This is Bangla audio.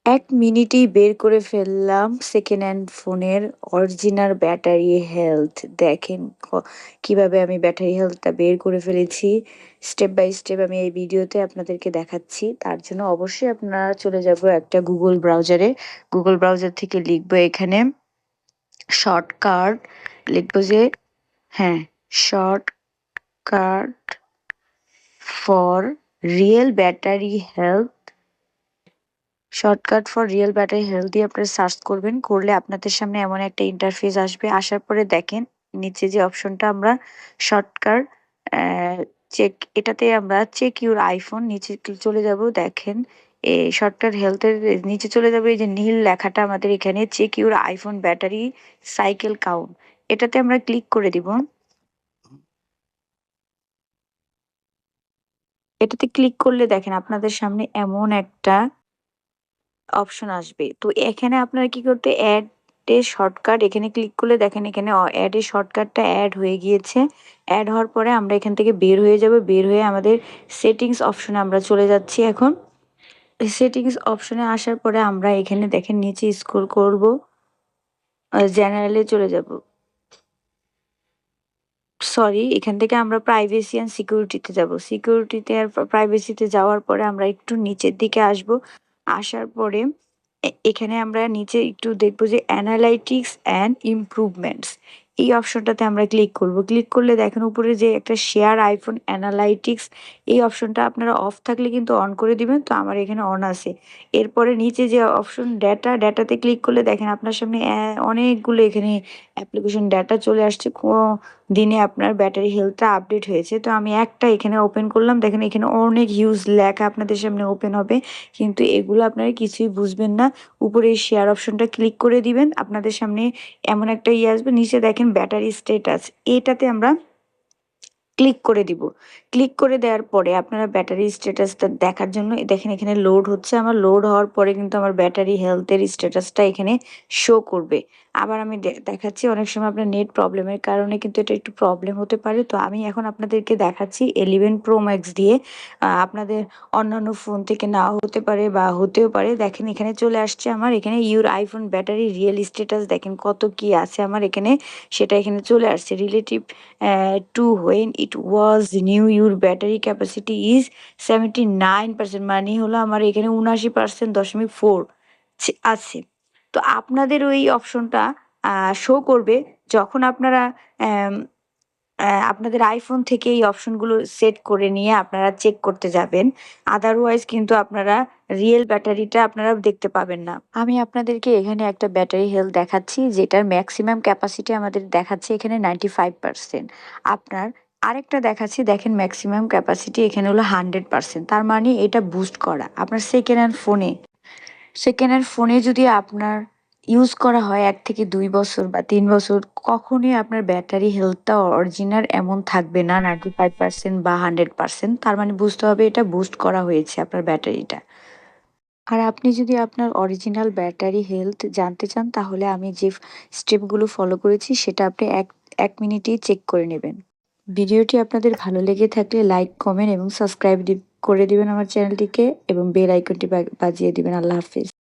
১ মিনিটেই বের করে ফেললাম সেকেন্ড হ্যান্ড ফোনের অরিজিনাল ব্যাটারি হেলথ। দেখেন কিভাবে আমি ব্যাটারি হেলথটা বের করে ফেলেছি। স্টেপ বাই স্টেপ আমি এই ভিডিওতে আপনাদেরকে দেখাচ্ছি। তার জন্য অবশ্যই আপনারা চলে যাবো একটা Google ব্রাউজারে। Google ব্রাউজার থেকে লিখবো এখানে শর্টকাট লিখবো যে হ্যাঁ, shortcut for real battery health shortcut for real battery health দিয়ে আপনারা সার্চ করবেন। করলে আপনাদের সামনে এমন একটা ইন্টারফেস আসবে। আসার পরে দেখেন নিচে যে অপশনটা আমরা শর্টকাট চেক এটাতে আমরা চেক ইউর আইফোন নিচে চলে যাব। দেখেন শর্টকাট হেলথের নিচে চলে যাবে এই যে নীল লেখাটা আমাদের এখানে check your iPhone battery cycle count. এটাতে আমরা ক্লিক করে দিব। এটাতে ক্লিক করলে দেখেন আপনাদের সামনে এমন একটা অপশন আসবে। তো এখানে আপনারা কি করতে এড এ শর্টকাট এখানে ক্লিক করলে দেখেন এখানে এড এর শর্টকাটটা এড হয়ে গিয়েছে। এড হওয়ার পরে আমরা এখান থেকে বের হয়ে যাব। বের হয়ে আমাদের সেটিংস অপশনে আমরা চলে যাচ্ছি এখন। সেটিংস অপশনে আসার পরে আমরা এখানে দেখেন নিচে স্ক্রল করব। জেনারেলে চলে যাব। সরি, এখান থেকে আমরা প্রাইভেসি অ্যান্ড সিকিউরিটিতে যাব। সিকিউরিটিতে আর প্রাইভেসিতে যাওয়ার পরে আমরা একটু নিচের দিকে আসব। আসার পরে এখানে আমরা নিচে একটু দেখব যে অ্যানালাইটিক্স অ্যান্ড ইমপ্রুভমেন্টস এই অপশনটাতে আমরা ক্লিক করব। ক্লিক করলে দেখেন উপরে যে একটা শেয়ার আইফোন অ্যানালাইটিক্স এই অপশনটা আপনারা অফ থাকলে কিন্তু অন করে দিবেন। তো আমার এখানে অন আছে। এরপরে নিচে যে অপশন ডেটাতে ক্লিক করলে দেখেন আপনার সামনে অনেকগুলো এখানে অ্যাপ্লিকেশন ডেটা চলে আসছে। দিনে আপনার ব্যাটারি হেলথটা আপডেট হয়েছে। তো আমি একটা এখানে ওপেন করলাম। দেখেন এখানে অনেক হিউজ লেখা আপনাদের সামনে ওপেন হবে। কিন্তু এগুলো আপনারা কিছুই বুঝবেন না। উপরে এই শেয়ার অপশনটা ক্লিক করে দিবেন। আপনাদের সামনে এমন একটা আসবে। নিচে দেখেন ব্যাটারি স্ট্যাটাস। এটাতে আমরা ক্লিক করে দিব। ক্লিক করে দেওয়ার পরে আপনারা ব্যাটারি স্ট্যাটাসটা দেখার জন্য দেখেন এখানে লোড হচ্ছে। আমার লোড হওয়ার পরে কিন্তু আমার ব্যাটারি হেলথের স্ট্যাটাসটা এখানে শো করবে। আবার আমি দেখাচ্ছি অনেক সময় আপনার নেট প্রবলেমের কারণে কিন্তু এটা একটু প্রবলেম হতে পারে। তো আমি এখন আপনাদেরকে দেখাচ্ছি 11 প্রো ম্যাক্স দিয়ে। আপনাদের অন্যান্য ফোন থেকে নাও হতে পারে বা হতেও পারে। দেখেন এখানে চলে আসছে আমার এখানে your iPhone battery real status দেখেন কত কি আছে আমার এখানে সেটা এখানে চলে আসছে। Relative to when it was new your battery capacity is 79% মানে হলো আমার এখানে 79.4 আছে। তো আপনাদের ওই অপশনটা শো করবে যখন আপনারা অ্যাম আপনাদের আইফোন থেকে এই অপশনগুলো সেট করে নিয়ে আপনারা চেক করতে যাবেন। আদারওয়াইজ কিন্তু আপনারা রিয়েল ব্যাটারিটা আপনারা দেখতে পাবেন না। আমি আপনাদেরকে এখানে একটা ব্যাটারি হেলথ দেখাচ্ছি যেটার ম্যাক্সিমাম ক্যাপাসিটি আমাদের দেখাচ্ছে এখানে 95%। আপনার আরেকটা দেখাচ্ছি দেখেন ম্যাক্সিমাম ক্যাপাসিটি এখানে হলো 100%। তার মানে এটা বুস্ট করা। আপনার সেকেন্ড হ্যান্ড ফোনে যদি আপনার ইউজ করা হয় ১ থেকে ২ বছর বা ৩ বছর কখনোই আপনার ব্যাটারি হেলথটা অরিজিনাল এমন থাকবে না 95% বা 100%। তার মানে বুঝতে হবে এটা বুস্ট করা হয়েছে আপনার ব্যাটারিটা। আর আপনি যদি আপনার অরিজিনাল ব্যাটারি হেলথ জানতে চান তাহলে আমি যে স্টেপগুলো ফলো করেছি সেটা আপনি ১ মিনিটেই চেক করে নেবেন। ভিডিওটি আপনাদের ভালো লেগে থাকলে লাইক, কমেন্ট এবং সাবস্ক্রাইব করে দিবেন আমার চ্যানেলটিকে এবং বেল আইকনটি বাজিয়ে দিবেন। আল্লাহ হাফেজ।